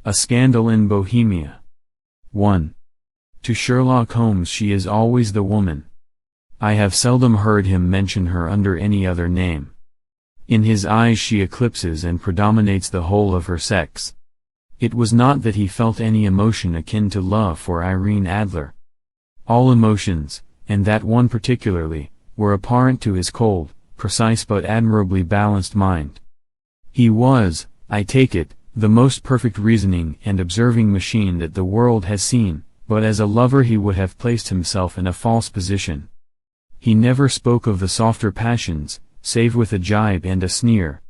A Scandal in Bohemia. 1. To Sherlock Holmes she is always the woman. I have seldom heard him mention her under any other name. In his eyes she eclipses and predominates the whole of her sex. It was not that he felt any emotion akin to love for Irene Adler. All emotions, and that one particularly, were abhorrent to his cold, precise but admirably balanced mind. He was, I take it, the most perfect reasoning and observing machine that the world has seen, but as a lover he would have placed himself in a false position. He never spoke of the softer passions, save with a jibe and a sneer.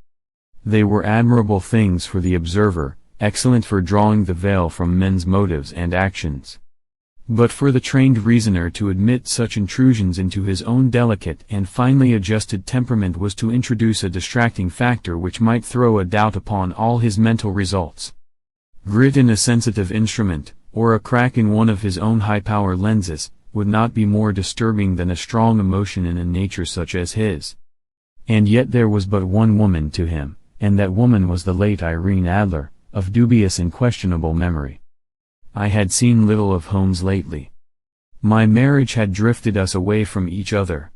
They were admirable things for the observer, excellent for drawing the veil from men's motives and actions. But for the trained reasoner to admit such intrusions into his own delicate and finely adjusted temperament was to introduce a distracting factor which might throw a doubt upon all his mental results. Grit in a sensitive instrument, or a crack in one of his own high-power lenses, would not be more disturbing than a strong emotion in a nature such as his. And yet there was but one woman to him, and that woman was the late Irene Adler, of dubious and questionable memory. I had seen little of Holmes lately. My marriage had drifted us away from each other.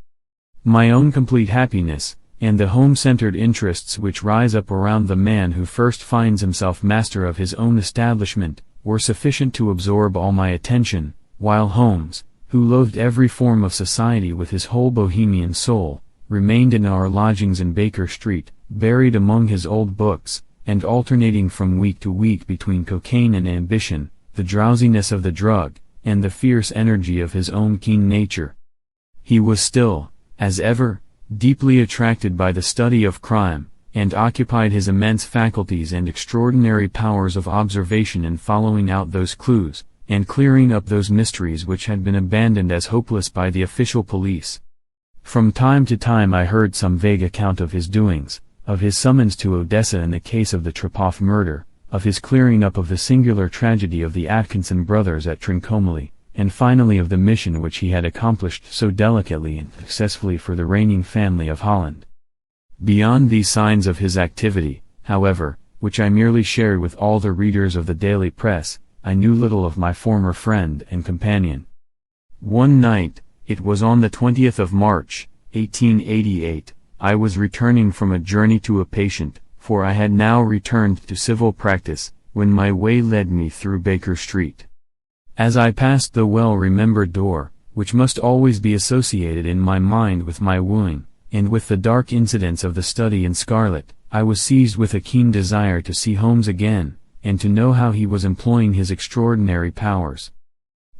My own complete happiness, and the home-centered interests which rise up around the man who first finds himself master of his own establishment, were sufficient to absorb all my attention, while Holmes, who loathed every form of society with his whole Bohemian soul, remained in our lodgings in Baker Street, buried among his old books, and alternating from week to week between cocaine and ambition, the drowsiness of the drug, and the fierce energy of his own keen nature. He was still, as ever, deeply attracted by the study of crime, and occupied his immense faculties and extraordinary powers of observation in following out those clues, and clearing up those mysteries which had been abandoned as hopeless by the official police. From time to time I heard some vague account of his doings, of his summons to Odessa in the case of the Trepoff murder, of his clearing up of the singular tragedy of the Atkinson brothers at Trincomalee, and finally of the mission which he had accomplished so delicately and successfully for the reigning family of Holland. Beyond these signs of his activity, however, which I merely shared with all the readers of the daily press, I knew little of my former friend and companion. One night, it was on the 20th of March, 1888, I was returning from a journey to a patient, for I had now returned to civil practice, when my way led me through Baker Street. As I passed the well-remembered door, which must always be associated in my mind with my wooing, and with the dark incidents of the study in scarlet, I was seized with a keen desire to see Holmes again, and to know how he was employing his extraordinary powers.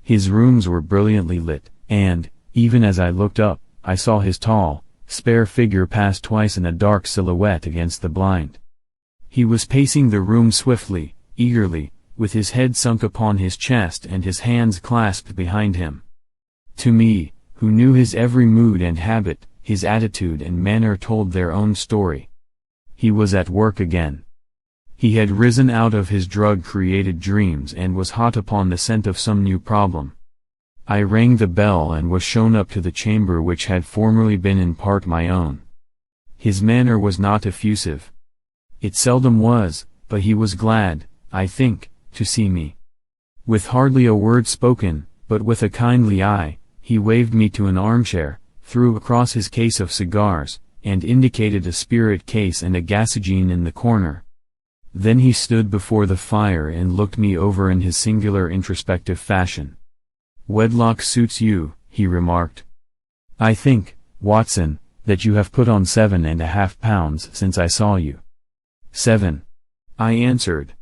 His rooms were brilliantly lit, and, even as I looked up, I saw his tall, spare figure pass twice in a dark silhouette against the blind. He was pacing the room swiftly, eagerly, with his head sunk upon his chest and his hands clasped behind him. To me, who knew his every mood and habit, his attitude and manner told their own story. He was at work again. He had risen out of his drug-created dreams and was hot upon the scent of some new problem. I rang the bell and was shown up to the chamber which had formerly been in part my own. His manner was not effusive. It seldom was, but he was glad, I think, to see me. With hardly a word spoken, but with a kindly eye, he waved me to an armchair, threw across his case of cigars, and indicated a spirit case and a gasogene in the corner. Then he stood before the fire and looked me over in his singular introspective fashion. "Wedlock suits you," he remarked. "I think, Watson, that you have put on 7.5 pounds since I saw you." "7," I answered.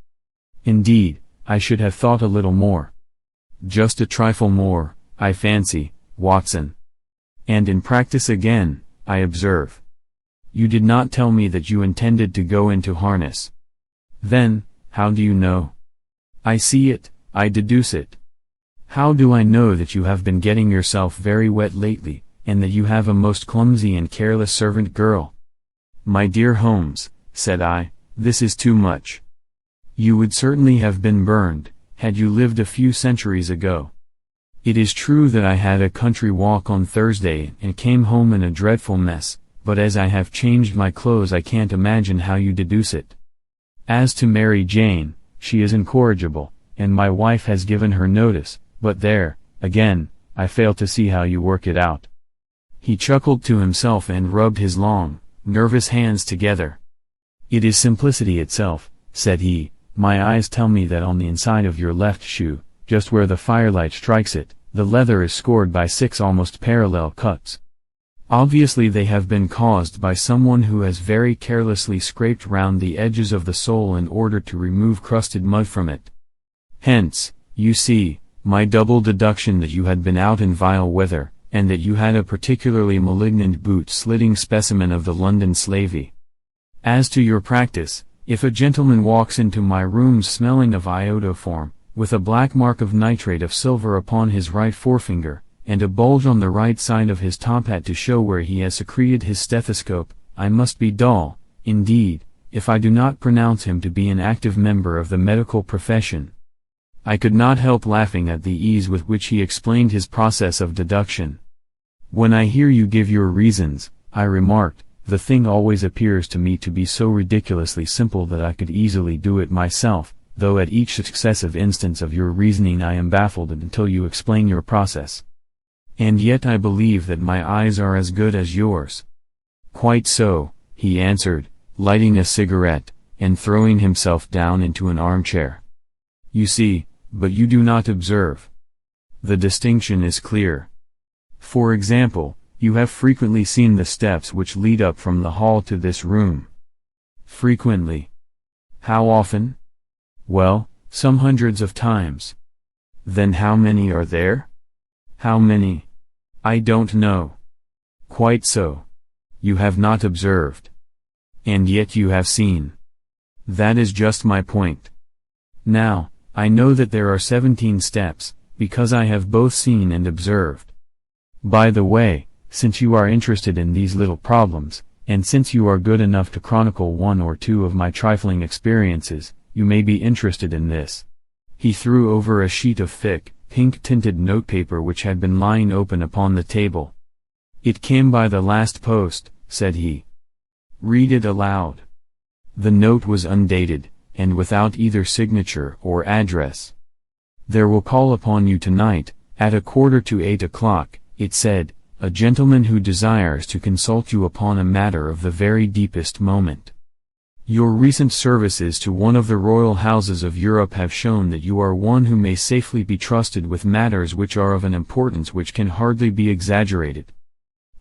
"Indeed, I should have thought a little more." "Just a trifle more, I fancy, Watson." "And in practice again, I observe. You did not tell me that you intended to go into harness." "Then, how do you know?" "I see it, I deduce it." "How do I know that you have been getting yourself very wet lately, and that you have a most clumsy and careless servant girl?" "My dear Holmes," said I, "this is too much. You would certainly have been burned, had you lived a few centuries ago. It is true that I had a country walk on Thursday and came home in a dreadful mess, but as I have changed my clothes I can't imagine how you deduce it. As to Mary Jane, she is incorrigible, and my wife has given her notice, but there, again, I fail to see how you work it out." He chuckled to himself and rubbed his long, nervous hands together. "It is simplicity itself," said he. "My eyes tell me that on the inside of your left shoe, just where the firelight strikes it, the leather is scored by 6 almost parallel cuts. Obviously they have been caused by someone who has very carelessly scraped round the edges of the sole in order to remove crusted mud from it. Hence, you see, my double deduction that you had been out in vile weather, and that you had a particularly malignant boot-slitting specimen of the London slavey. As to your practice, if a gentleman walks into my rooms smelling of iodoform, with a black mark of nitrate of silver upon his right forefinger, and a bulge on the right side of his top hat to show where he has secreted his stethoscope, I must be dull, indeed, if I do not pronounce him to be an active member of the medical profession." I could not help laughing at the ease with which he explained his process of deduction. "When I hear you give your reasons," I remarked, "the thing always appears to me to be so ridiculously simple that I could easily do it myself, though at each successive instance of your reasoning I am baffled until you explain your process. And yet I believe that my eyes are as good as yours." "Quite so," he answered, lighting a cigarette, and throwing himself down into an armchair. "You see, but you do not observe. The distinction is clear. For example, you have frequently seen the steps which lead up from the hall to this room." "Frequently." "How often?" "Well, some hundreds of times." "Then how many are there?" "How many? I don't know." "Quite so. You have not observed. And yet you have seen." "That is just my point. Now, I know that there are 17 steps, because I have both seen and observed. By the way, since you are interested in these little problems, and since you are good enough to chronicle 1 or 2 of my trifling experiences, you may be interested in this." He threw over a sheet of thick, pink-tinted notepaper which had been lying open upon the table. "It came by the last post," said he. "Read it aloud." The note was undated, and without either signature or address. "There will call upon you tonight, at 7:45, it said, "a gentleman who desires to consult you upon a matter of the very deepest moment. Your recent services to one of the royal houses of Europe have shown that you are one who may safely be trusted with matters which are of an importance which can hardly be exaggerated.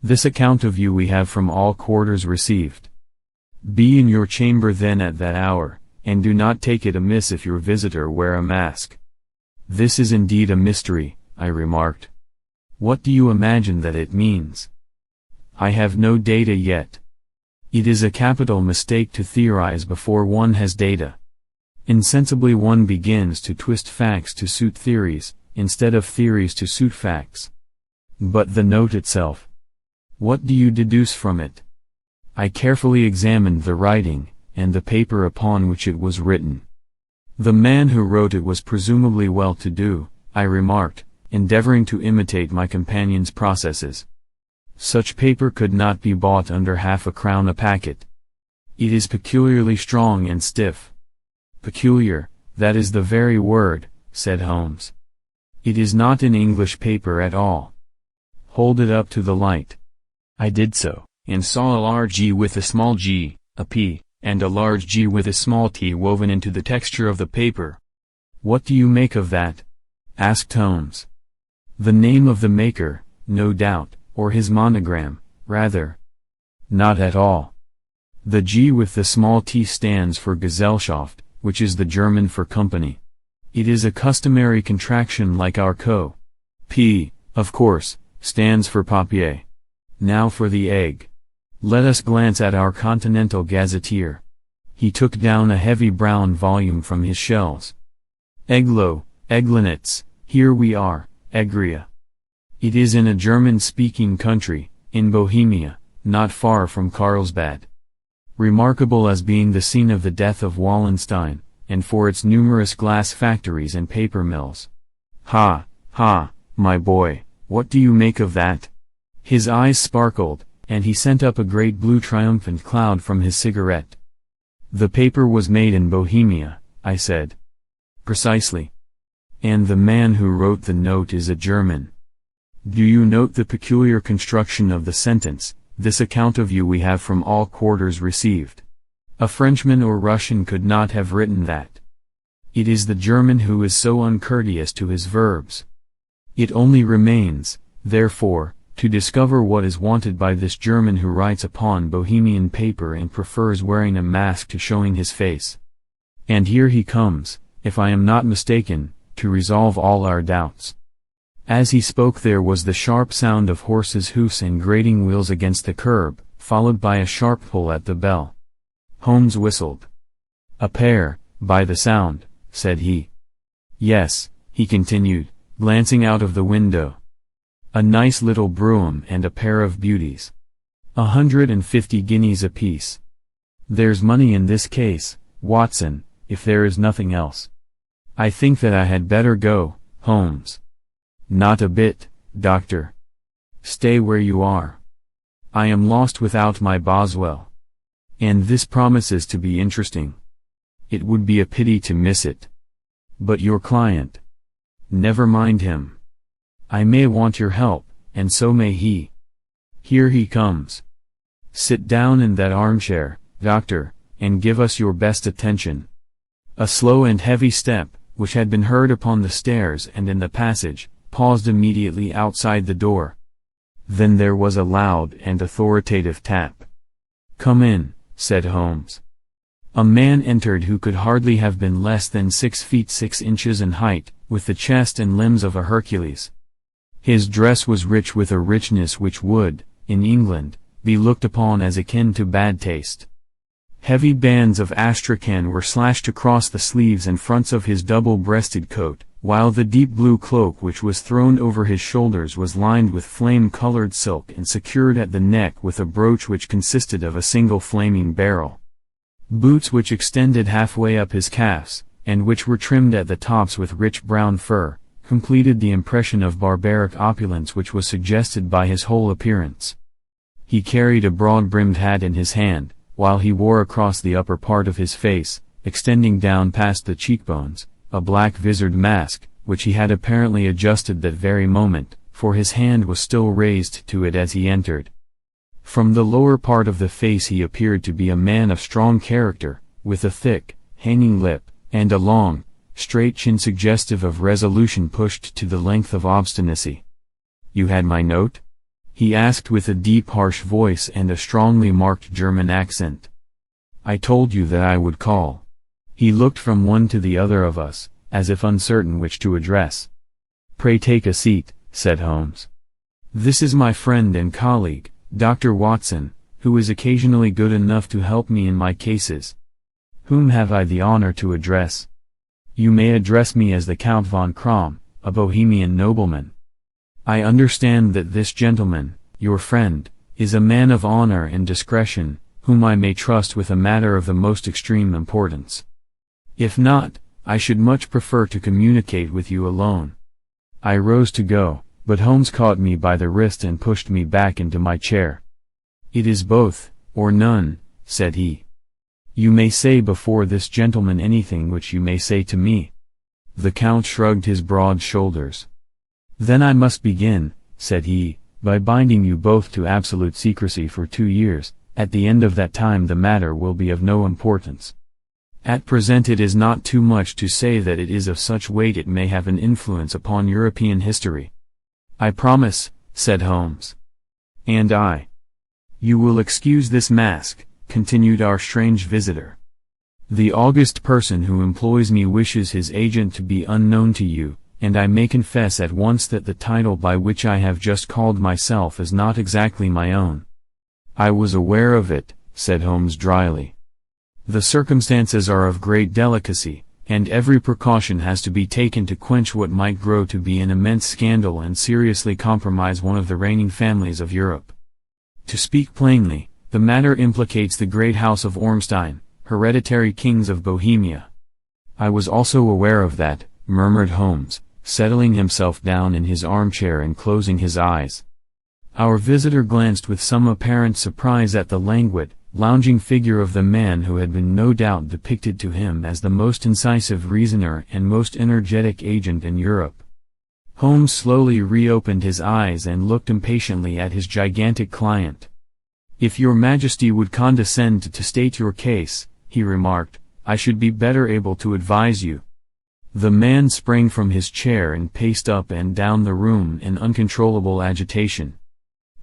This account of you we have from all quarters received. Be in your chamber then at that hour, and do not take it amiss if your visitor wear a mask." "This is indeed a mystery," I remarked. "What do you imagine that it means?" "I have no data yet. It is a capital mistake to theorize before one has data. Insensibly one begins to twist facts to suit theories, instead of theories to suit facts." "But the note itself? What do you deduce from it?" I carefully examined the writing, and the paper upon which it was written. "The man who wrote it was presumably well-to-do," I remarked, endeavoring to imitate my companion's processes. "Such paper could not be bought under half a crown a packet. It is peculiarly strong and stiff." "Peculiar, that is the very word," said Holmes. "It is not an English paper at all. Hold it up to the light." I did so, and saw a large G with a small g, a P, and a large G with a small t woven into the texture of the paper. "What do you make of that?" asked Holmes. "The name of the maker, no doubt, or his monogram, rather." "Not at all. The G with the small t stands for Gesellschaft, which is the German for company. It is a customary contraction like our co. P, of course, stands for papier. Now for the egg. Let us glance at our Continental Gazetteer." He took down a heavy brown volume from his shelves. "Eglo, Eglinitz, here we are, Egria. It is in a German-speaking country, in Bohemia, not far from Carlsbad. Remarkable as being the scene of the death of Wallenstein, and for its numerous glass factories and paper mills. Ha, ha, my boy, what do you make of that?" His eyes sparkled, and he sent up a great blue triumphant cloud from his cigarette. "The paper was made in Bohemia," I said. Precisely. And the man who wrote the note is a German. Do you note the peculiar construction of the sentence, "This account of you we have from all quarters received"? A Frenchman or Russian could not have written that. It is the German who is so uncourteous to his verbs. It only remains, therefore, to discover what is wanted by this German who writes upon Bohemian paper and prefers wearing a mask to showing his face. And here he comes, if I am not mistaken, to resolve all our doubts. As he spoke there was the sharp sound of horses' hoofs and grating wheels against the curb, followed by a sharp pull at the bell. Holmes whistled. "A pair, by the sound," said he. "Yes," he continued, glancing out of the window. "A nice little brougham and a pair of beauties. 150 guineas apiece. There's money in this case, Watson, if there is nothing else. I think that I had better go, Holmes." "Not a bit, Doctor. Stay where you are. I am lost without my Boswell. And this promises to be interesting. It would be a pity to miss it. But your client? Never mind him. I may want your help, and so may he. Here he comes. Sit down in that armchair, Doctor, and give us your best attention." A slow and heavy step, which had been heard upon the stairs and in the passage, paused immediately outside the door. Then there was a loud and authoritative tap. "Come in," said Holmes. A man entered who could hardly have been less than 6 feet 6 inches in height, with the chest and limbs of a Hercules. His dress was rich with a richness which would, in England, be looked upon as akin to bad taste. Heavy bands of astrakhan were slashed across the sleeves and fronts of his double-breasted coat, while the deep blue cloak which was thrown over his shoulders was lined with flame-colored silk and secured at the neck with a brooch which consisted of a single flaming barrel. Boots which extended halfway up his calves, and which were trimmed at the tops with rich brown fur, completed the impression of barbaric opulence which was suggested by his whole appearance. He carried a broad-brimmed hat in his hand, while he wore across the upper part of his face, extending down past the cheekbones, a black visored mask, which he had apparently adjusted that very moment, for his hand was still raised to it as he entered. From the lower part of the face he appeared to be a man of strong character, with a thick, hanging lip, and a long, straight chin suggestive of resolution pushed to the length of obstinacy. "You had my note?" he asked with a deep harsh voice and a strongly marked German accent. "I told you that I would call." He looked from one to the other of us, as if uncertain which to address. "Pray take a seat," said Holmes. "This is my friend and colleague, Dr. Watson, who is occasionally good enough to help me in my cases. Whom have I the honor to address?" "You may address me as the Count von Krom, a Bohemian nobleman. I understand that this gentleman, your friend, is a man of honor and discretion, whom I may trust with a matter of the most extreme importance. If not, I should much prefer to communicate with you alone." I rose to go, but Holmes caught me by the wrist and pushed me back into my chair. "It is both, or none," said he. "You may say before this gentleman anything which you may say to me." The Count shrugged his broad shoulders. "Then I must begin," said he, "by binding you both to absolute secrecy for 2 years, at the end of that time the matter will be of no importance. At present it is not too much to say that it is of such weight it may have an influence upon European history." "I promise," said Holmes. "And I." "You will excuse this mask," continued our strange visitor. "The august person who employs me wishes his agent to be unknown to you, and I may confess at once that the title by which I have just called myself is not exactly my own." "I was aware of it," said Holmes dryly. "The circumstances are of great delicacy, and every precaution has to be taken to quench what might grow to be an immense scandal and seriously compromise one of the reigning families of Europe. To speak plainly, the matter implicates the great house of Ormstein, hereditary kings of Bohemia." "I was also aware of that," murmured Holmes, settling himself down in his armchair and closing his eyes. Our visitor glanced with some apparent surprise at the languid, lounging figure of the man who had been no doubt depicted to him as the most incisive reasoner and most energetic agent in Europe. Holmes slowly reopened his eyes and looked impatiently at his gigantic client. "If your Majesty would condescend to state your case," he remarked, "I should be better able to advise you." The man sprang from his chair and paced up and down the room in uncontrollable agitation.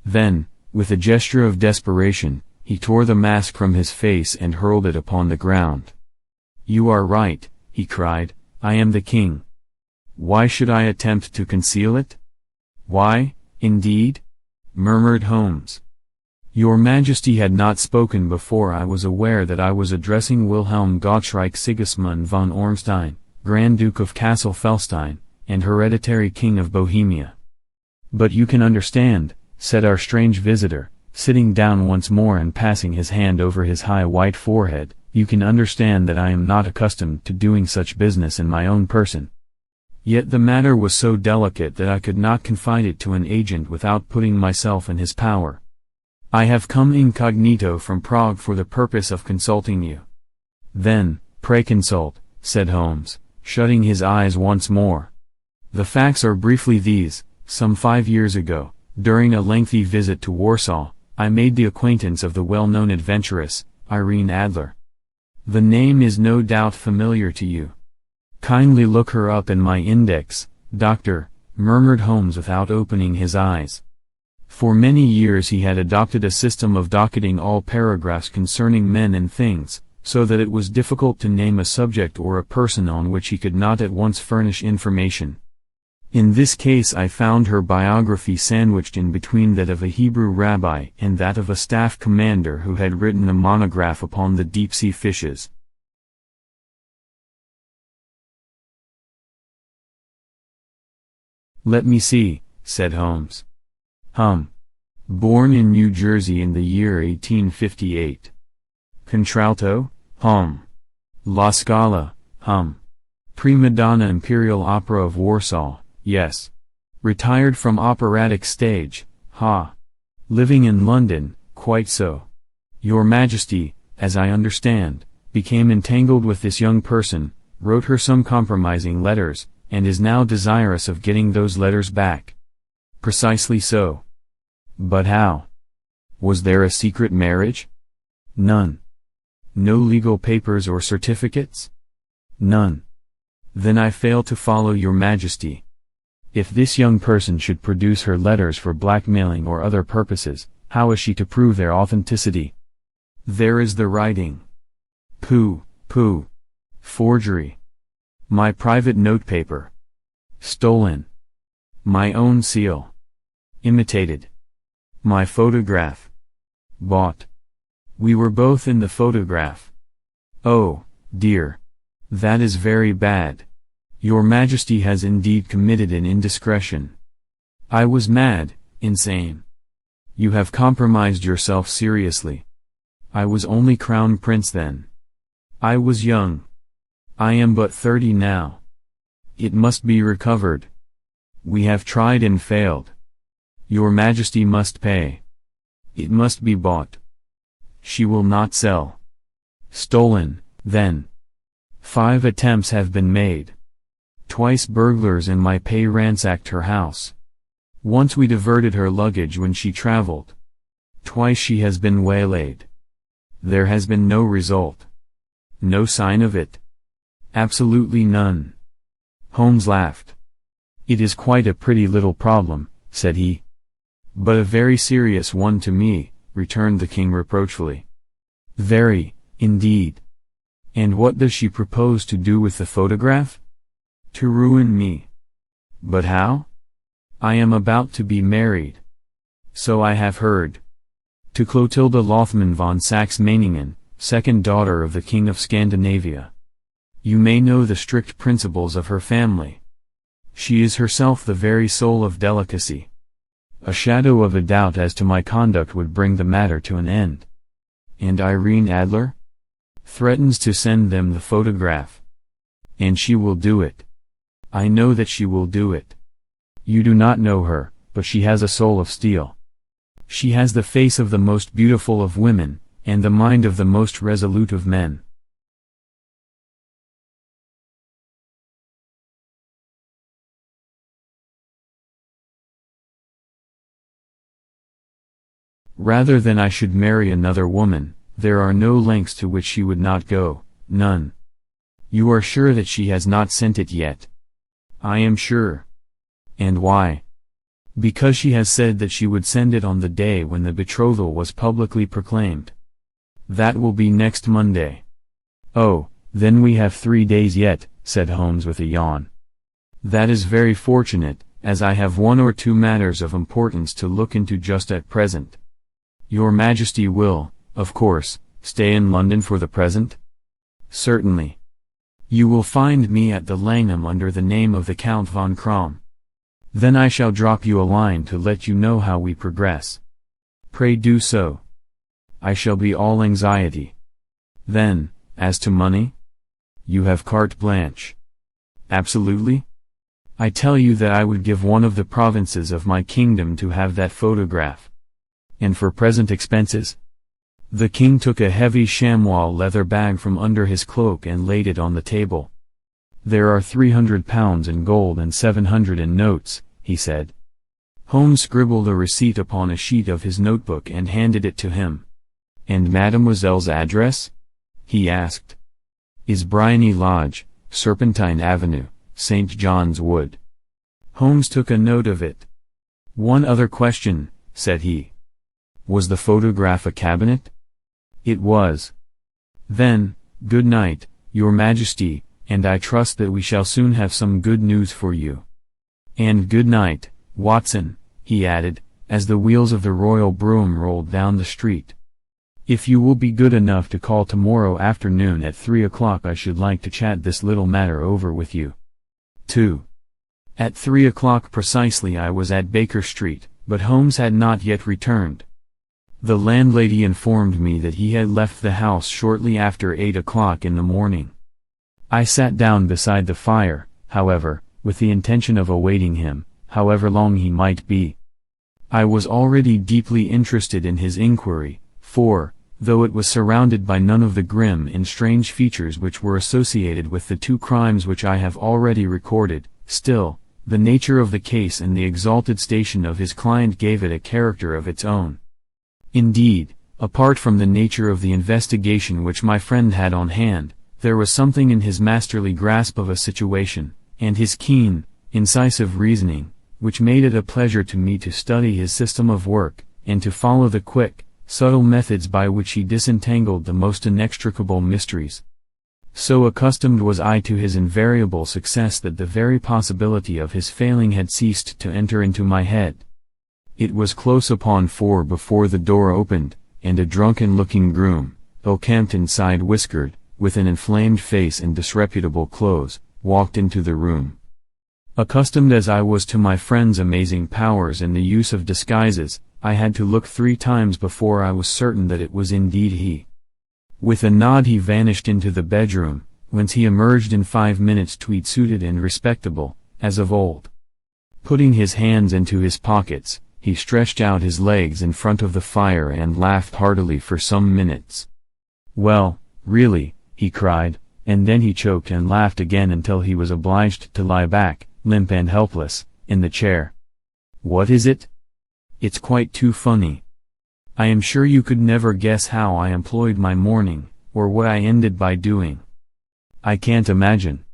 Then, with a gesture of desperation, he tore the mask from his face and hurled it upon the ground. "You are right," he cried, "I am the king. Why should I attempt to conceal it?" "Why, indeed?" murmured Holmes. "Your Majesty had not spoken before I was aware that I was addressing Wilhelm Gottsreich Sigismond von Ormstein, Grand Duke of Kassel-Felstein, and hereditary King of Bohemia." "But you can understand," said our strange visitor, sitting down once more and passing his hand over his high white forehead, "you can understand that I am not accustomed to doing such business in my own person. Yet the matter was so delicate that I could not confide it to an agent without putting myself in his power. I have come incognito from Prague for the purpose of consulting you." "Then, pray consult," said Holmes, shutting his eyes once more. "The facts are briefly these: some 5 years ago, during a lengthy visit to Warsaw, I made the acquaintance of the well-known adventuress, Irene Adler. The name is no doubt familiar to you. Kindly look her up in my index, Doctor," murmured Holmes without opening his eyes. For many years he had adopted a system of docketing all paragraphs concerning men and things, so that it was difficult to name a subject or a person on which he could not at once furnish information. In this case I found her biography sandwiched in between that of a Hebrew rabbi and that of a staff commander who had written a monograph upon the deep-sea fishes. "Let me see," said Holmes. Born in New Jersey in the year 1858. Contralto, La Scala, Prima donna Imperial Opera of Warsaw, yes. Retired from operatic stage, Living in London, quite so. Your Majesty, as I understand, became entangled with this young person, wrote her some compromising letters, and is now desirous of getting those letters back." "Precisely so." "But how? Was there a secret marriage?" "None." "No legal papers or certificates?" "None." "Then I fail to follow your Majesty. If this young person should produce her letters for blackmailing or other purposes, how is she to prove their authenticity?" "There is the writing." "Pooh, pooh. Forgery." "My private notepaper." "Stolen." "My own seal." "Imitated." "My photograph." "Bought." "We were both in the photograph." "Oh, dear. That is very bad. Your Majesty has indeed committed an indiscretion." "I was mad, insane." "You have compromised yourself seriously." "I was only Crown Prince then." "I was young. I am but 30 now." "It must be recovered." "We have tried and failed." "Your Majesty must pay." "It must be bought." "She will not sell." "Stolen, then." 5 attempts have been made. Twice burglars in my pay ransacked her house. Once we diverted her luggage when she traveled. Twice she has been waylaid. There has been no result. No sign of it. Absolutely none. Holmes laughed. "It is quite a pretty little problem," said he. "But a very serious one to me," returned the king reproachfully. "Very, indeed. And what does she propose to do with the photograph?" "To ruin me." "But how?" "I am about to be married." "So I have heard." "To Clotilda Lothman von Saxe-Meiningen, second daughter of the King of Scandinavia. You may know the strict principles of her family. She is herself the very soul of delicacy. A shadow of a doubt as to my conduct would bring the matter to an end." "And Irene Adler?" "Threatens to send them the photograph." "And she will do it." "I know that she will do it." "You do not know her, but she has a soul of steel. She has the face of the most beautiful of women, and the mind of the most resolute of men. Rather than I should marry another woman, there are no lengths to which she would not go, none. You are sure that she has not sent it yet? I am sure. And why? Because she has said that she would send it on the day when the betrothal was publicly proclaimed. That will be next Monday. Oh, then we have 3 days yet, said Holmes with a yawn. That is very fortunate, as I have 1 or 2 matters of importance to look into just at present. Your Majesty will, of course, stay in London for the present? Certainly. You will find me at the Langham under the name of the Count von Crom. Then I shall drop you a line to let you know how we progress. Pray do so. I shall be all anxiety. Then, as to money? You have carte blanche. Absolutely? I tell you that I would give one of the provinces of my kingdom to have that photograph. And for present expenses? The king took a heavy chamois leather bag from under his cloak and laid it on the table. There are £300 in gold and 700 in notes, he said. Holmes scribbled a receipt upon a sheet of his notebook and handed it to him. And mademoiselle's address? He asked. Is Briony Lodge, Serpentine Avenue, St. John's Wood. Holmes took a note of it. One other question, said he. Was the photograph a cabinet? It was. Then, good night, Your Majesty, and I trust that we shall soon have some good news for you. And good night, Watson, he added, as the wheels of the royal brougham rolled down the street. If you will be good enough to call tomorrow afternoon at 3 o'clock, I should like to chat this little matter over with you. 2. At 3 o'clock precisely I was at Baker Street, but Holmes had not yet returned. The landlady informed me that he had left the house shortly after 8 o'clock in the morning. I sat down beside the fire, however, with the intention of awaiting him, however long he might be. I was already deeply interested in his inquiry, for, though it was surrounded by none of the grim and strange features which were associated with the 2 crimes which I have already recorded, still, the nature of the case and the exalted station of his client gave it a character of its own. Indeed, apart from the nature of the investigation which my friend had on hand, there was something in his masterly grasp of a situation, and his keen, incisive reasoning, which made it a pleasure to me to study his system of work, and to follow the quick, subtle methods by which he disentangled the most inextricable mysteries. So accustomed was I to his invariable success that the very possibility of his failing had ceased to enter into my head. It was close upon 4 before the door opened, and a drunken-looking groom, unkempt and side-whiskered, with an inflamed face and disreputable clothes, walked into the room. Accustomed as I was to my friend's amazing powers in the use of disguises, I had to look 3 times before I was certain that it was indeed he. With a nod he vanished into the bedroom, whence he emerged in 5 minutes tweed-suited and respectable, as of old. Putting his hands into his pockets, he stretched out his legs in front of the fire and laughed heartily for some minutes. Well, really, he cried, and then he choked and laughed again until he was obliged to lie back, limp and helpless, in the chair. What is it? It's quite too funny. I am sure you could never guess how I employed my morning, or what I ended by doing. I can't imagine.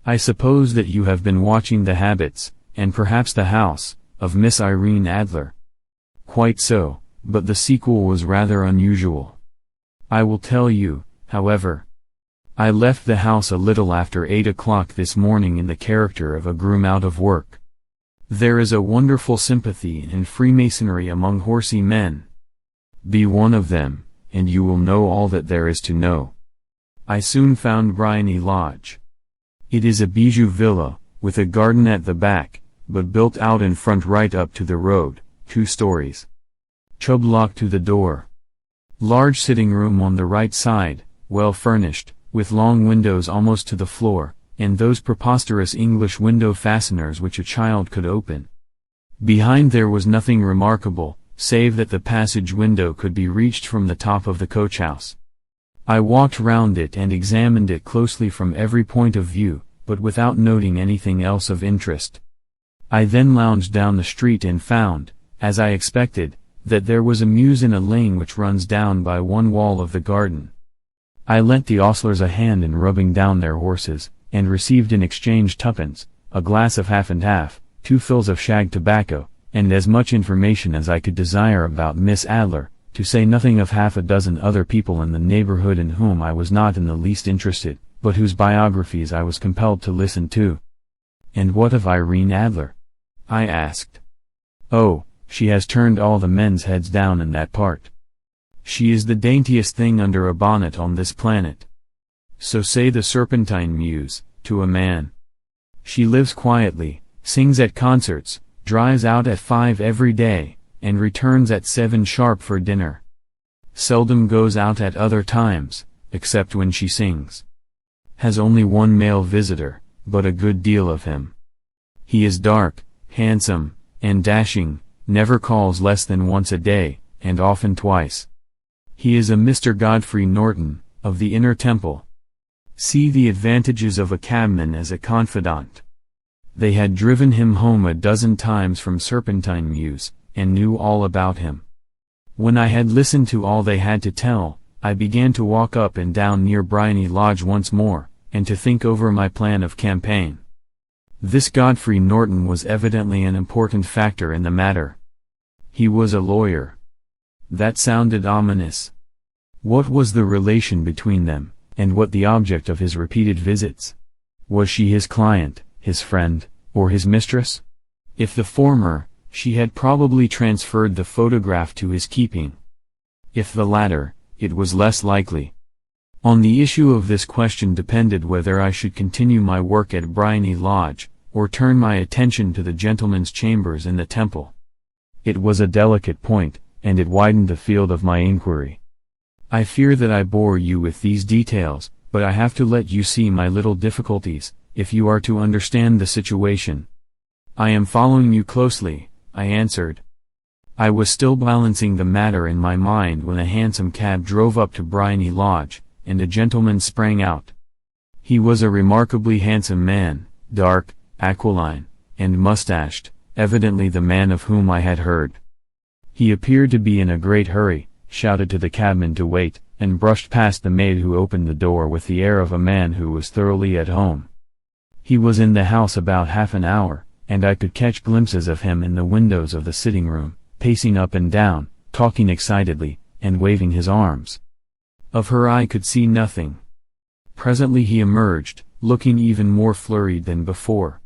I suppose that you have been watching the habits, and perhaps the house, of Miss Irene Adler. Quite so, but the sequel was rather unusual. I will tell you, however. I left the house a little after 8 o'clock this morning in the character of a groom out of work. There is a wonderful sympathy and Freemasonry among horsey men. Be one of them, and you will know all that there is to know. I soon found Briony Lodge. It is a bijou villa, with a garden at the back, but built out in front right up to the road, 2 stories. Chubb lock to the door. Large sitting room on the right side, well furnished, with long windows almost to the floor, and those preposterous English window fasteners which a child could open. Behind there was nothing remarkable, save that the passage window could be reached from the top of the coachhouse. I walked round it and examined it closely from every point of view, but without noting anything else of interest. I then lounged down the street and found, as I expected, that there was a mews in a lane which runs down by one wall of the garden. I lent the ostlers a hand in rubbing down their horses, and received in exchange tuppence, a glass of half and half, 2 fills of shag tobacco, and as much information as I could desire about Miss Adler, to say nothing of half a dozen other people in the neighborhood in whom I was not in the least interested, but whose biographies I was compelled to listen to. "And what of Irene Adler?" I asked. "Oh, she has turned all the men's heads down in that part. She is the daintiest thing under a bonnet on this planet. So say the Serpentine Mews, to a man. She lives quietly, sings at concerts, drives out at 5 every day, and returns at 7 sharp for dinner. Seldom goes out at other times, except when she sings. Has only one male visitor, but a good deal of him. He is dark, handsome, and dashing, never calls less than once a day, and often twice. He is a Mr. Godfrey Norton, of the Inner Temple. See the advantages of a cabman as a confidant. They had driven him home a dozen times from Serpentine Mews, and knew all about him. When I had listened to all they had to tell, I began to walk up and down near Briony Lodge once more, and to think over my plan of campaign. This Godfrey Norton was evidently an important factor in the matter. He was a lawyer. That sounded ominous. What was the relation between them, and what the object of his repeated visits? Was she his client, his friend, or his mistress? If the former, she had probably transferred the photograph to his keeping. If the latter, it was less likely. On the issue of this question depended whether I should continue my work at Briony Lodge, or turn my attention to the gentlemen's chambers in the Temple. It was a delicate point, and it widened the field of my inquiry. I fear that I bore you with these details, but I have to let you see my little difficulties, if you are to understand the situation. "I am following you closely," I answered. I was still balancing the matter in my mind when a hansom cab drove up to Briony Lodge, and a gentleman sprang out. He was a remarkably handsome man, dark, aquiline, and mustached, evidently the man of whom I had heard. He appeared to be in a great hurry, shouted to the cabman to wait, and brushed past the maid who opened the door with the air of a man who was thoroughly at home. He was in the house about half an hour, and I could catch glimpses of him in the windows of the sitting room, pacing up and down, talking excitedly, and waving his arms. Of her I could see nothing. Presently he emerged, looking even more flurried than before.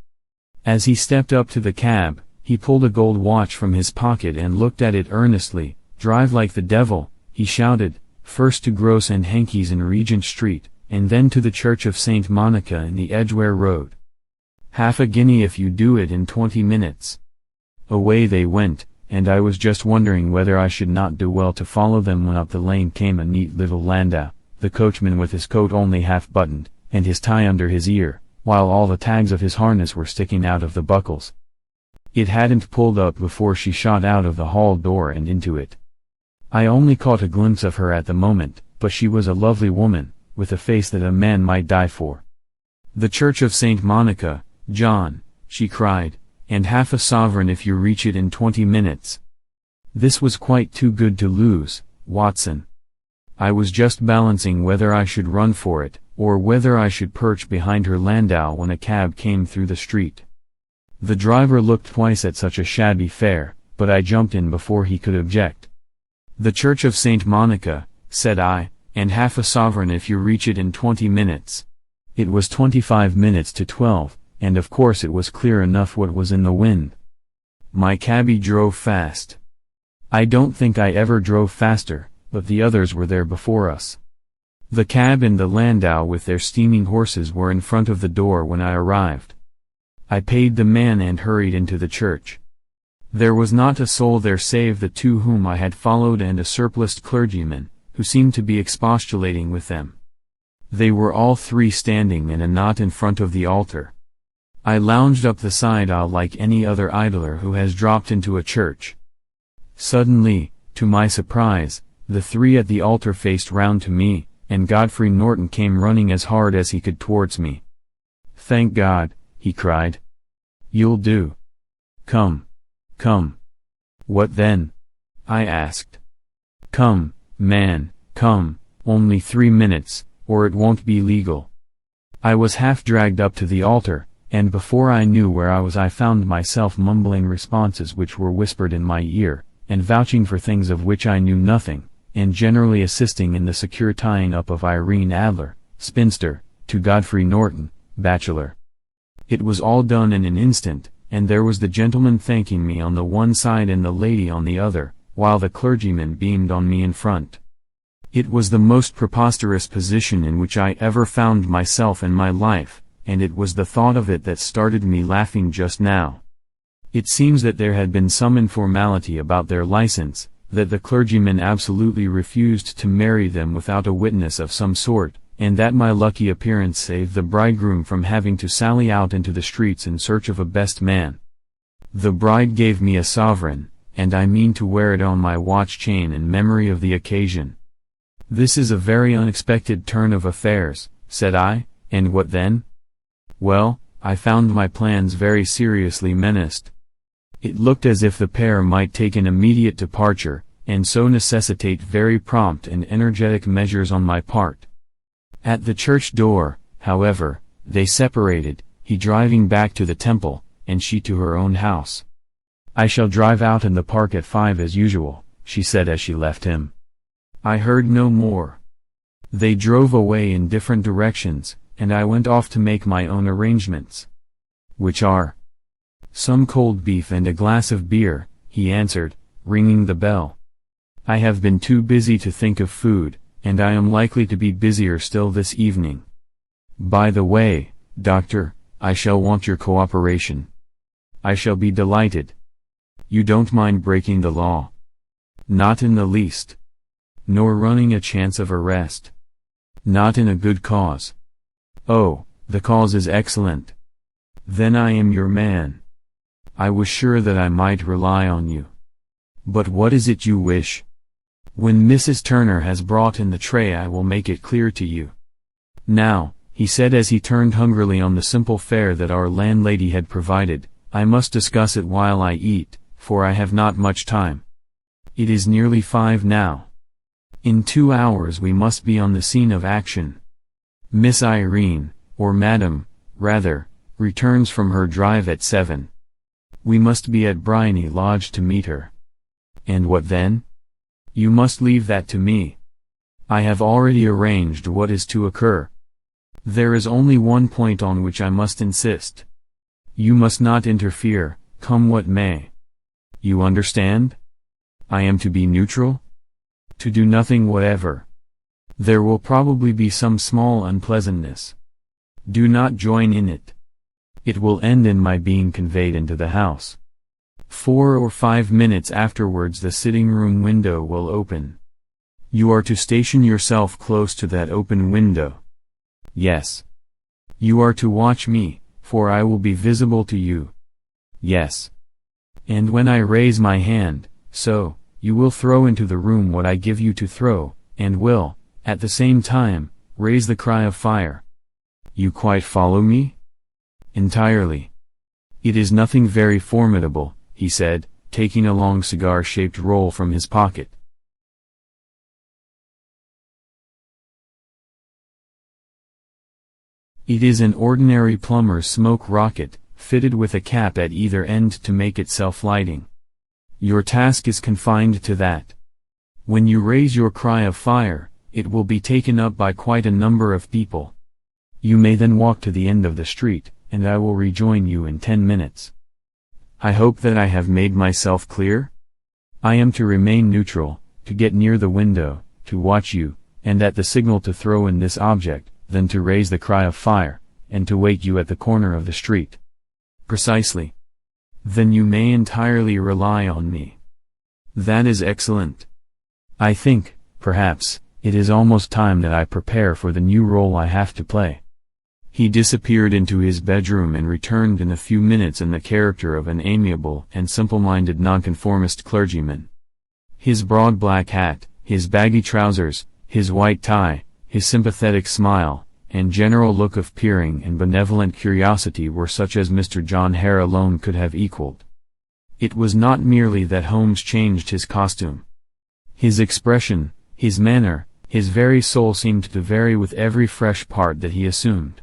As he stepped up to the cab, he pulled a gold watch from his pocket and looked at it earnestly. "Drive like the devil," he shouted, "first to Gross and Henke's in Regent Street, and then to the Church of St. Monica in the Edgware Road. Half a guinea if you do it in 20 minutes. Away they went, and I was just wondering whether I should not do well to follow them when up the lane came a neat little landau, the coachman with his coat only half buttoned, and his tie under his ear, while all the tags of his harness were sticking out of the buckles. It hadn't pulled up before she shot out of the hall door and into it. I only caught a glimpse of her at the moment, but she was a lovely woman, with a face that a man might die for. "The Church of St. Monica, John," she cried, "and half a sovereign if you reach it in 20 minutes. This was quite too good to lose, Watson. I was just balancing whether I should run for it, or whether I should perch behind her landau when a cab came through the street. The driver looked twice at such a shabby fare, but I jumped in before he could object. "The Church of St. Monica," said I, "and half a sovereign if you reach it in 20 minutes. It was 25 minutes to 12, and of course it was clear enough what was in the wind. My cabby drove fast. I don't think I ever drove faster, but the others were there before us. The cab and the landau with their steaming horses were in front of the door when I arrived. I paid the man and hurried into the church. There was not a soul there save the 2 whom I had followed and a surpliced clergyman, who seemed to be expostulating with them. They were all 3 standing in a knot in front of the altar. I lounged up the side aisle like any other idler who has dropped into a church. Suddenly, to my surprise, the three at the altar faced round to me, and Godfrey Norton came running as hard as he could towards me. "Thank God," he cried. "You'll do. Come. Come." "What then?" I asked. "Come, man, come, only 3 minutes, or it won't be legal." I was half dragged up to the altar, and before I knew where I was I found myself mumbling responses which were whispered in my ear, and vouching for things of which I knew nothing, and generally assisting in the secure tying up of Irene Adler, spinster, to Godfrey Norton, bachelor. It was all done in an instant, and there was the gentleman thanking me on the one side and the lady on the other, while the clergyman beamed on me in front. It was the most preposterous position in which I ever found myself in my life, and it was the thought of it that started me laughing just now. It seems that there had been some informality about their license, that the clergyman absolutely refused to marry them without a witness of some sort, and that my lucky appearance saved the bridegroom from having to sally out into the streets in search of a best man. The bride gave me a sovereign, and I mean to wear it on my watch chain in memory of the occasion. "This is a very unexpected turn of affairs," said I, "and what then?" Well, I found my plans very seriously menaced. It looked as if the pair might take an immediate departure, and so necessitate very prompt and energetic measures on my part. At the church door, however, they separated, he driving back to the temple, and she to her own house. "I shall drive out in the park at 5 as usual," she said as she left him. I heard no more. They drove away in different directions, and I went off to make my own arrangements. "Which are?" "Some cold beef and a glass of beer," he answered, ringing the bell. "I have been too busy to think of food, and I am likely to be busier still this evening. By the way, Doctor, I shall want your cooperation." "I shall be delighted." "You don't mind breaking the law?" "Not in the least." "Nor running a chance of arrest?" "Not in a good cause." "Oh, the cause is excellent. Then I am your man. I was sure that I might rely on you. But what is it you wish?" "When Mrs. Turner has brought in the tray I will make it clear to you." "Now," he said as he turned hungrily on the simple fare that our landlady had provided, "I must discuss it while I eat, for I have not much time. It is nearly 5 now. In 2 hours we must be on the scene of action. Miss Irene, or Madam, rather, returns from her drive at 7. We must be at Briony Lodge to meet her." "And what then?" "You must leave that to me. I have already arranged what is to occur. There is only one point on which I must insist. You must not interfere, come what may. You understand? I am to be neutral? To do nothing whatever. There will probably be some small unpleasantness. Do not join in it. It will end in my being conveyed into the house. 4 or 5 minutes afterwards the sitting-room window will open. You are to station yourself close to that open window. Yes. You are to watch me, for I will be visible to you. Yes. And when I raise my hand, so, you will throw into the room what I give you to throw, and will, at the same time, raise the cry of fire. You quite follow me?" "Entirely." "It is nothing very formidable," he said, taking a long cigar-shaped roll from his pocket. "It is an ordinary plumber's smoke rocket, fitted with a cap at either end to make it self-lighting. Your task is confined to that. When you raise your cry of fire, it will be taken up by quite a number of people. You may then walk to the end of the street, and I will rejoin you in 10 minutes. I hope that I have made myself clear? I am to remain neutral, to get near the window, to watch you, and at the signal to throw in this object, then to raise the cry of fire, and to wait you at the corner of the street." "Precisely. Then you may entirely rely on me." "That is excellent. I think, perhaps, it is almost time that I prepare for the new role I have to play." He disappeared into his bedroom and returned in a few minutes in the character of an amiable and simple-minded nonconformist clergyman. His broad black hat, his baggy trousers, his white tie, his sympathetic smile, and general look of peering and benevolent curiosity were such as Mr. John Hare alone could have equaled. It was not merely that Holmes changed his costume. His expression, his manner, his very soul seemed to vary with every fresh part that he assumed.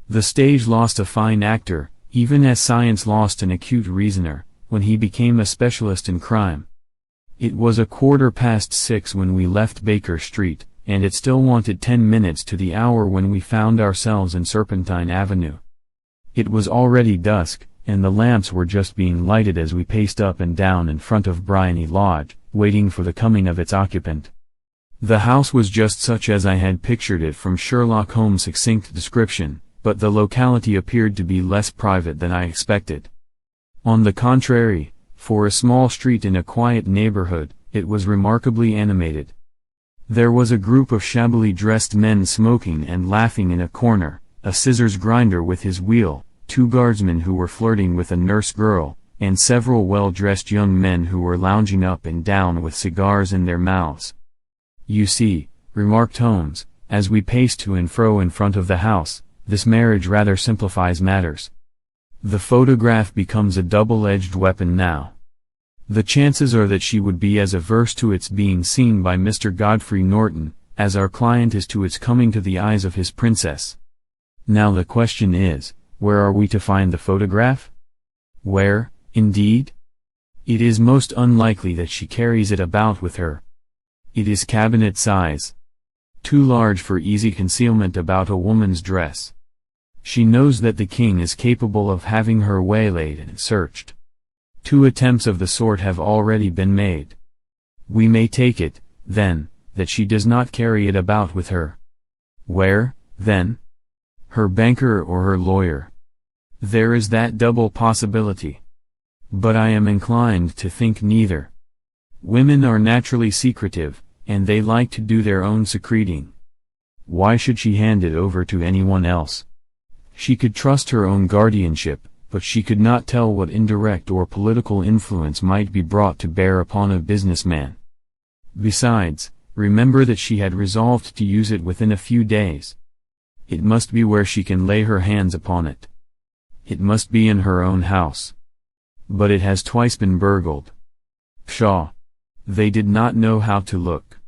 The stage lost a fine actor, even as science lost an acute reasoner, when he became a specialist in crime. It was 6:15 when we left Baker Street, and it still wanted 10 minutes to the hour when we found ourselves in Serpentine Avenue. It was already dusk, and the lamps were just being lighted as we paced up and down in front of Briony Lodge, waiting for the coming of its occupant. The house was just such as I had pictured it from Sherlock Holmes' succinct description, but the locality appeared to be less private than I expected. On the contrary, for a small street in a quiet neighborhood, it was remarkably animated. There was a group of shabbily dressed men smoking and laughing in a corner, a scissors grinder with his wheel, 2 guardsmen who were flirting with a nurse girl, and several well-dressed young men who were lounging up and down with cigars in their mouths. "You see," remarked Holmes, as we paced to and fro in front of the house, "this marriage rather simplifies matters. The photograph becomes a double-edged weapon now. The chances are that she would be as averse to its being seen by Mr. Godfrey Norton, as our client is to its coming to the eyes of his princess. Now the question is, where are we to find the photograph? Where, indeed? It is most unlikely that she carries it about with her. It is cabinet size. Too large for easy concealment about a woman's dress. She knows that the king is capable of having her waylaid and searched. 2 attempts of the sort have already been made. We may take it, then, that she does not carry it about with her. Where, then? Her banker or her lawyer. There is that double possibility. But I am inclined to think neither. Women are naturally secretive, and they like to do their own secreting. Why should she hand it over to anyone else? She could trust her own guardianship, but she could not tell what indirect or political influence might be brought to bear upon a businessman. Besides, remember that she had resolved to use it within a few days. It must be where she can lay her hands upon it. It must be in her own house. But it has twice been burgled. Pshaw! They did not know how to look.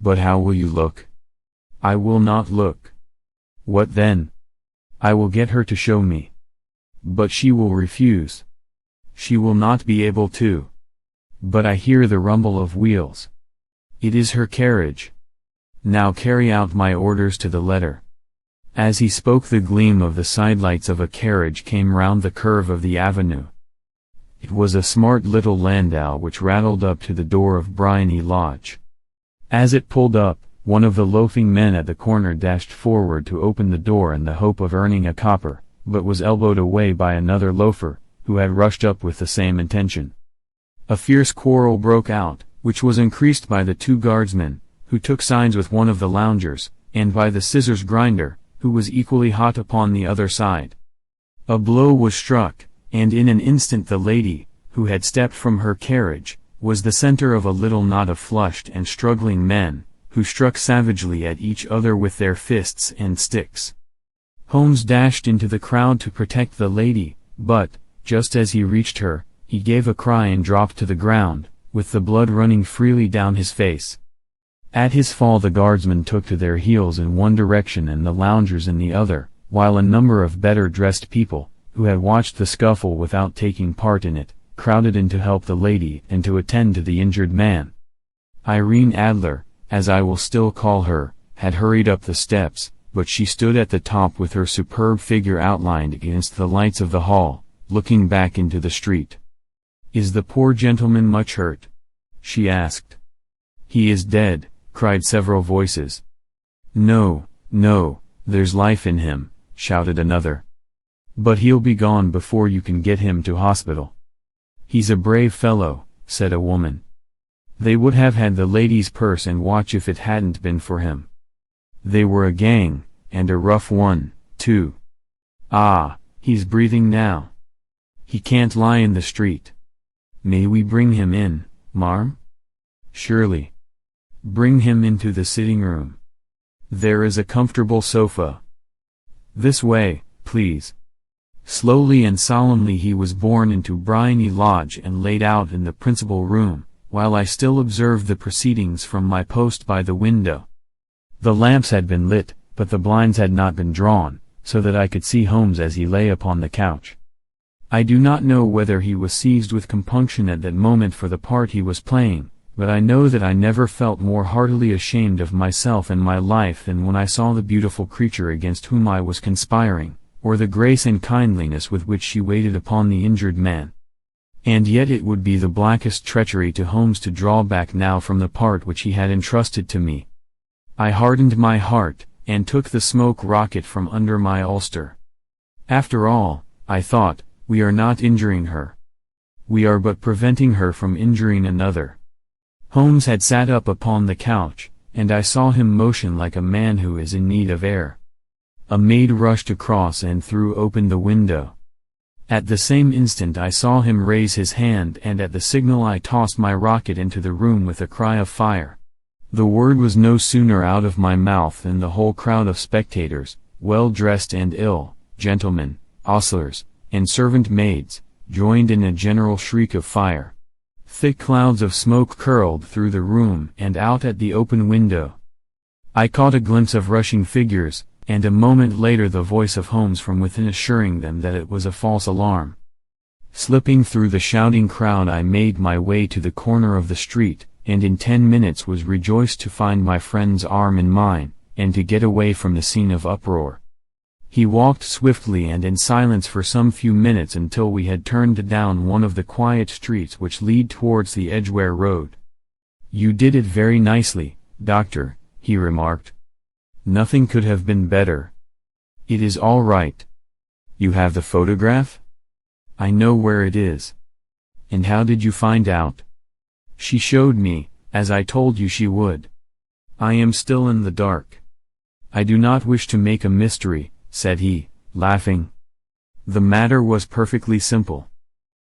But how will you look? I will not look. What then? I will get her to show me. But she will refuse. She will not be able to. But I hear the rumble of wheels. It is her carriage. Now carry out my orders to the letter. As he spoke, the gleam of the sidelights of a carriage came round the curve of the avenue. It was a smart little landau which rattled up to the door of Briony Lodge. As it pulled up, one of the loafing men at the corner dashed forward to open the door in the hope of earning a copper, but was elbowed away by another loafer, who had rushed up with the same intention. A fierce quarrel broke out, which was increased by the 2 guardsmen, who took sides with one of the loungers, and by the scissors grinder, who was equally hot upon the other side. A blow was struck, and in an instant the lady, who had stepped from her carriage, was the center of a little knot of flushed and struggling men, who struck savagely at each other with their fists and sticks. Holmes dashed into the crowd to protect the lady, but, just as he reached her, he gave a cry and dropped to the ground, with the blood running freely down his face. At his fall the guardsmen took to their heels in one direction and the loungers in the other, while a number of better-dressed people, who had watched the scuffle without taking part in it, crowded in to help the lady and to attend to the injured man. Irene Adler, as I will still call her, had hurried up the steps, but she stood at the top with her superb figure outlined against the lights of the hall, looking back into the street. "Is the poor gentleman much hurt?" she asked. "He is dead," cried several voices. "No, no, there's life in him," shouted another. "But he'll be gone before you can get him to hospital." "He's a brave fellow," said a woman. "They would have had the lady's purse and watch if it hadn't been for him. They were a gang, and a rough one, too. Ah, he's breathing now. He can't lie in the street. May we bring him in, marm?" Surely. Bring him into the sitting room. There is a comfortable sofa. This way, please. Slowly and solemnly he was borne into Briony Lodge and laid out in the principal room, while I still observed the proceedings from my post by the window. The lamps had been lit, but the blinds had not been drawn, so that I could see Holmes as he lay upon the couch. I do not know whether he was seized with compunction at that moment for the part he was playing, but I know that I never felt more heartily ashamed of myself and my life than when I saw the beautiful creature against whom I was conspiring, or the grace and kindliness with which she waited upon the injured man. And yet it would be the blackest treachery to Holmes to draw back now from the part which he had entrusted to me. I hardened my heart, and took the smoke rocket from under my ulster. After all, I thought, we are not injuring her. We are but preventing her from injuring another. Holmes had sat up upon the couch, and I saw him motion like a man who is in need of air. A maid rushed across and threw open the window. At the same instant I saw him raise his hand, and at the signal I tossed my rocket into the room with a cry of fire. The word was no sooner out of my mouth than the whole crowd of spectators, well dressed and ill, gentlemen, ostlers, and servant maids, joined in a general shriek of fire. Thick clouds of smoke curled through the room and out at the open window. I caught a glimpse of rushing figures, and a moment later the voice of Holmes from within assuring them that it was a false alarm. Slipping through the shouting crowd I made my way to the corner of the street, and in 10 minutes was rejoiced to find my friend's arm in mine, and to get away from the scene of uproar. He walked swiftly and in silence for some few minutes until we had turned down one of the quiet streets which lead towards the Edgware Road. "You did it very nicely, Doctor," he remarked. "Nothing could have been better. It is all right. You have the photograph? I know where it is. And how did you find out?" "She showed me, as I told you she would. I am still in the dark. I do not wish to make a mystery," said he, laughing. "The matter was perfectly simple.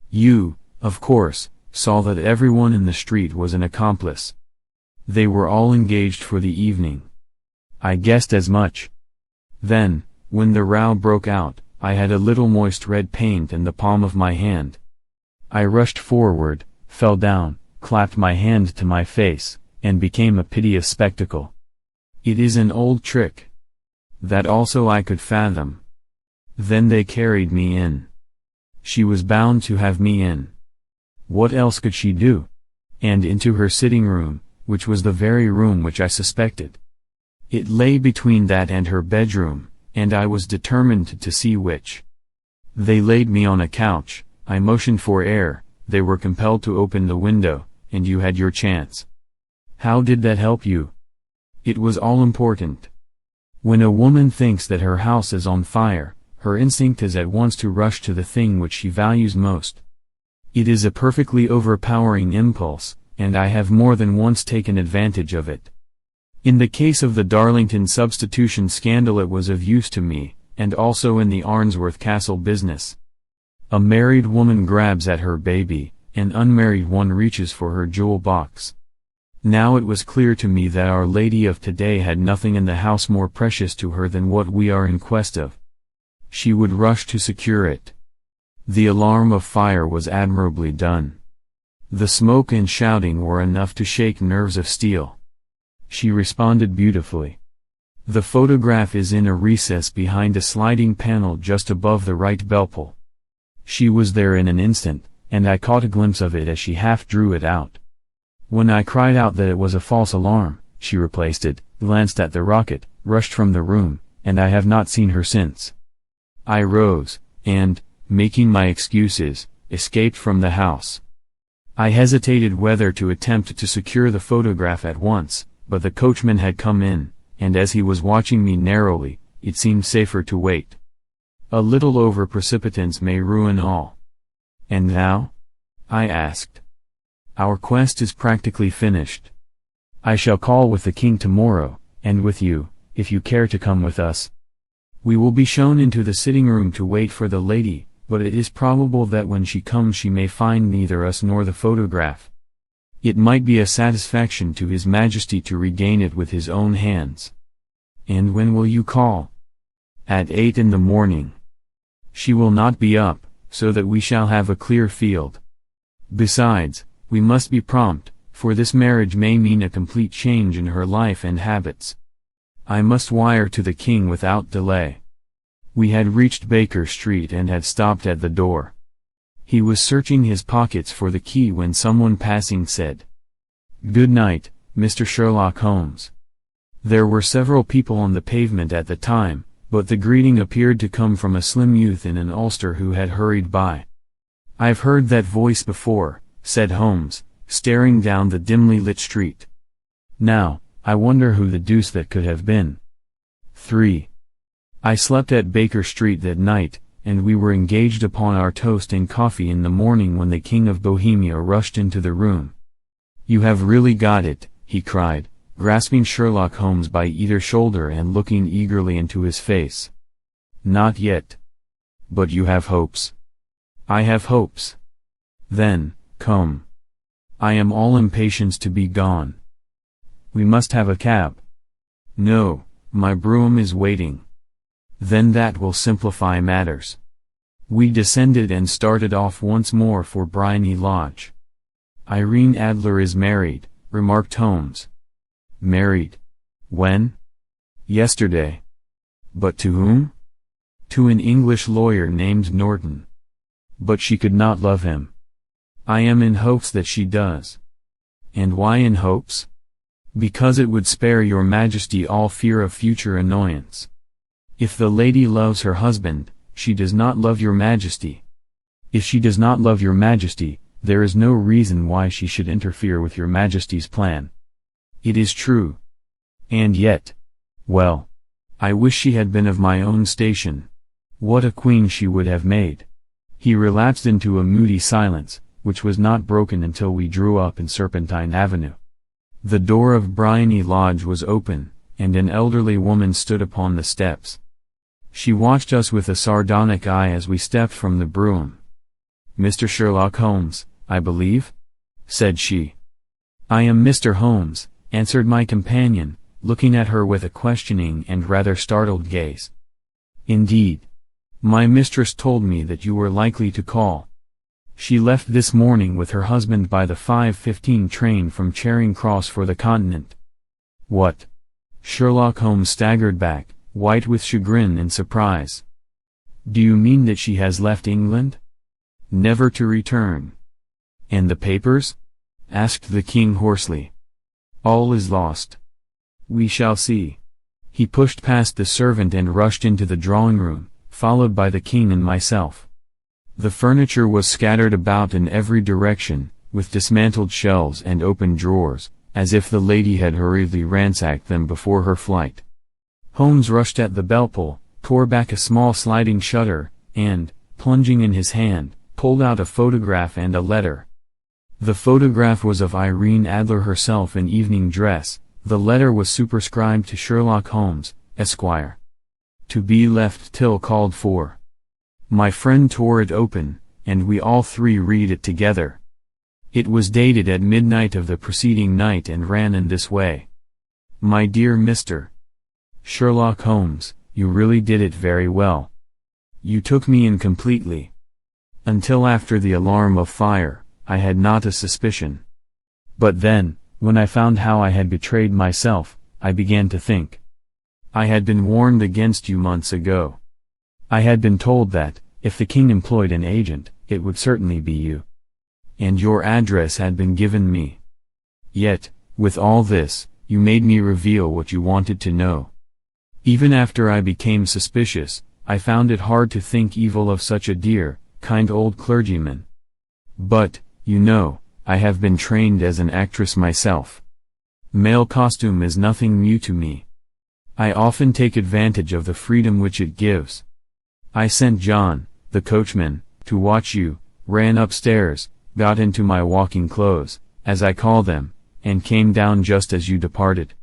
You, of course, saw that everyone in the street was an accomplice. They were all engaged for the evening. I guessed as much. Then, when the row broke out, I had a little moist red paint in the palm of my hand. I rushed forward, fell down, clapped my hand to my face, and became a piteous spectacle. It is an old trick. That also I could fathom. Then they carried me in. She was bound to have me in. What else could she do? And into her sitting room, which was the very room which I suspected. It lay between that and her bedroom, and I was determined to see which. They laid me on a couch, I motioned for air, they were compelled to open the window, and you had your chance. How did that help you? It was all important. When a woman thinks that her house is on fire, her instinct is at once to rush to the thing which she values most. It is a perfectly overpowering impulse, and I have more than once taken advantage of it. In the case of the Darlington substitution scandal it was of use to me, and also in the Arnsworth Castle business. A married woman grabs at her baby, an unmarried one reaches for her jewel box. Now it was clear to me that Our Lady of today had nothing in the house more precious to her than what we are in quest of. She would rush to secure it. The alarm of fire was admirably done. The smoke and shouting were enough to shake nerves of steel. She responded beautifully. The photograph is in a recess behind a sliding panel just above the right bellpull. She was there in an instant, and I caught a glimpse of it as she half drew it out. When I cried out that it was a false alarm, she replaced it, glanced at the rocket, rushed from the room, and I have not seen her since. I rose, and, making my excuses, escaped from the house. I hesitated whether to attempt to secure the photograph at once, but the coachman had come in, and as he was watching me narrowly, it seemed safer to wait. A little over-precipitance may ruin all. "And now?" I asked. "Our quest is practically finished. I shall call with the king tomorrow, and with you, if you care to come with us. We will be shown into the sitting room to wait for the lady, but it is probable that when she comes she may find neither us nor the photograph. It might be a satisfaction to His Majesty to regain it with his own hands. And when will you call? At 8 in the morning. She will not be up, so that we shall have a clear field. Besides, we must be prompt, for this marriage may mean a complete change in her life and habits. I must wire to the king without delay. We had reached Baker Street and had stopped at the door. He was searching his pockets for the key when someone passing said, "Good night, Mr. Sherlock Holmes." There were several people on the pavement at the time, but the greeting appeared to come from a slim youth in an ulster who had hurried by. "I've heard that voice before," said Holmes, staring down the dimly lit street. "Now, I wonder who the deuce that could have been." 3. I slept at Baker Street that night, and we were engaged upon our toast and coffee in the morning when the King of Bohemia rushed into the room. "You have really got it," he cried, grasping Sherlock Holmes by either shoulder and looking eagerly into his face. "Not yet. But you have hopes?" "I have hopes." "Then, come. I am all impatience to be gone." "We must have a cab." "No, my brougham is waiting." "Then that will simplify matters." We descended and started off once more for Briony Lodge. "Irene Adler is married," remarked Holmes. "Married? When?" "Yesterday." "But to whom?" "To an English lawyer named Norton." "But she could not love him." "I am in hopes that she does." "And why in hopes?" "Because it would spare your Majesty all fear of future annoyance. If the lady loves her husband, she does not love your Majesty. If she does not love your Majesty, there is no reason why she should interfere with your Majesty's plan." "It is true. And yet, well, I wish she had been of my own station. What a queen she would have made." He relapsed into a moody silence, which was not broken until we drew up in Serpentine Avenue. The door of Briony Lodge was open, and an elderly woman stood upon the steps. She watched us with a sardonic eye as we stepped from the brougham. "Mr. Sherlock Holmes, I believe?" said she. "I am Mr. Holmes," answered my companion, looking at her with a questioning and rather startled gaze. "Indeed. My mistress told me that you were likely to call. She left this morning with her husband by the 5:15 train from Charing Cross for the Continent." "What?" Sherlock Holmes staggered back, white with chagrin and surprise. "Do you mean that she has left England? Never to return?" "And the papers?" asked the king hoarsely. "All is lost. We shall see." He pushed past the servant and rushed into the drawing-room, followed by the king and myself. The furniture was scattered about in every direction, with dismantled shelves and open drawers, as if the lady had hurriedly ransacked them before her flight. Holmes rushed at the bell-pull, tore back a small sliding shutter, and, plunging in his hand, pulled out a photograph and a letter. The photograph was of Irene Adler herself in evening dress. The letter was superscribed to Sherlock Holmes, Esquire. "To be left till called for." My friend tore it open, and we all three read it together. It was dated at midnight of the preceding night and ran in this way. "My dear Mr. Sherlock Holmes, you really did it very well. You took me in completely. Until after the alarm of fire, I had not a suspicion. But then, when I found how I had betrayed myself, I began to think. I had been warned against you months ago. I had been told that, if the king employed an agent, it would certainly be you. And your address had been given me. Yet, with all this, you made me reveal what you wanted to know. Even after I became suspicious, I found it hard to think evil of such a dear, kind old clergyman. But, you know, I have been trained as an actress myself. Male costume is nothing new to me. I often take advantage of the freedom which it gives. I sent John, the coachman, to watch you, ran upstairs, got into my walking clothes, as I call them, and came down just as you departed.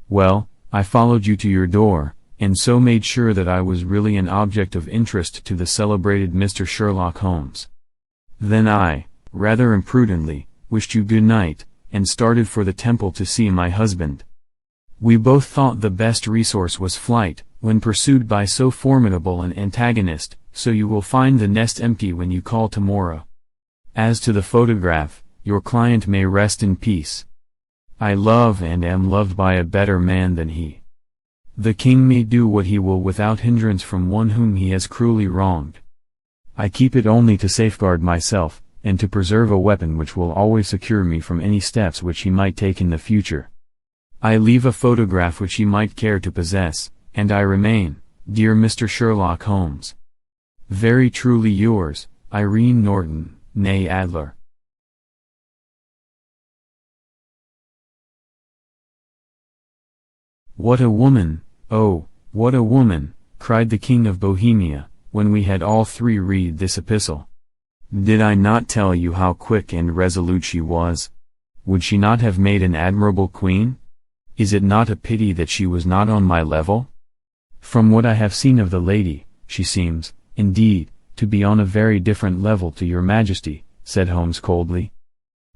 Well, I followed you to your door, and so made sure that I was really an object of interest to the celebrated Mr. Sherlock Holmes. Then I, rather imprudently, wished you good night, and started for the temple to see my husband. We both thought the best resource was flight, when pursued by so formidable an antagonist, so you will find the nest empty when you call tomorrow. As to the photograph, your client may rest in peace. I love and am loved by a better man than he. The king may do what he will without hindrance from one whom he has cruelly wronged. I keep it only to safeguard myself, and to preserve a weapon which will always secure me from any steps which he might take in the future. I leave a photograph which he might care to possess, and I remain, dear Mr. Sherlock Holmes, very truly yours, Irene Norton, née Adler. What a woman, oh, what a woman, cried the King of Bohemia, when we had all three read this epistle. Did I not tell you how quick and resolute she was? Would she not have made an admirable queen? Is it not a pity that she was not on my level? From what I have seen of the lady, she seems, indeed, to be on a very different level to your Majesty, said Holmes coldly.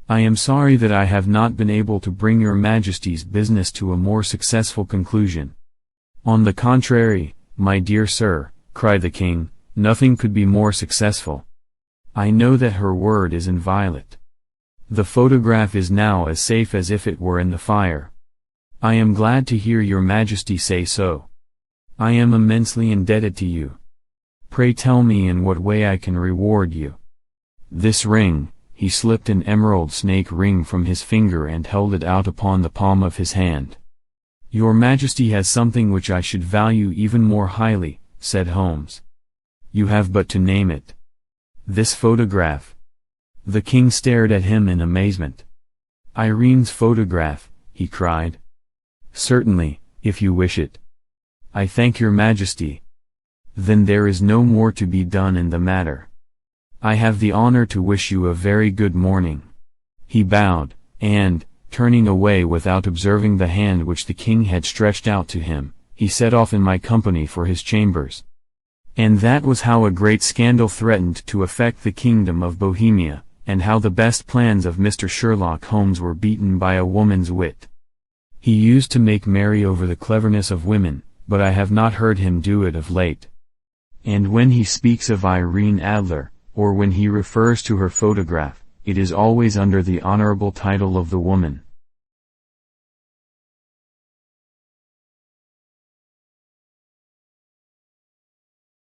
I am sorry that I have not been able to bring your Majesty's business to a more successful conclusion. On the contrary, my dear sir, cried the king, nothing could be more successful. I know that her word is inviolate. The photograph is now as safe as if it were in the fire. I am glad to hear your Majesty say so. I am immensely indebted to you. Pray tell me in what way I can reward you. This ring, he slipped an emerald snake ring from his finger and held it out upon the palm of his hand. Your Majesty has something which I should value even more highly, said Holmes. You have but to name it. This photograph. The king stared at him in amazement. Irene's photograph, he cried. Certainly, if you wish it. I thank your Majesty. Then there is no more to be done in the matter. I have the honor to wish you a very good morning. He bowed, and, turning away without observing the hand which the king had stretched out to him, he set off in my company for his chambers. And that was how a great scandal threatened to affect the kingdom of Bohemia, and how the best plans of Mr. Sherlock Holmes were beaten by a woman's wit. He used to make merry over the cleverness of women, but I have not heard him do it of late. And when he speaks of Irene Adler, or when he refers to her photograph, it is always under the honorable title of the woman.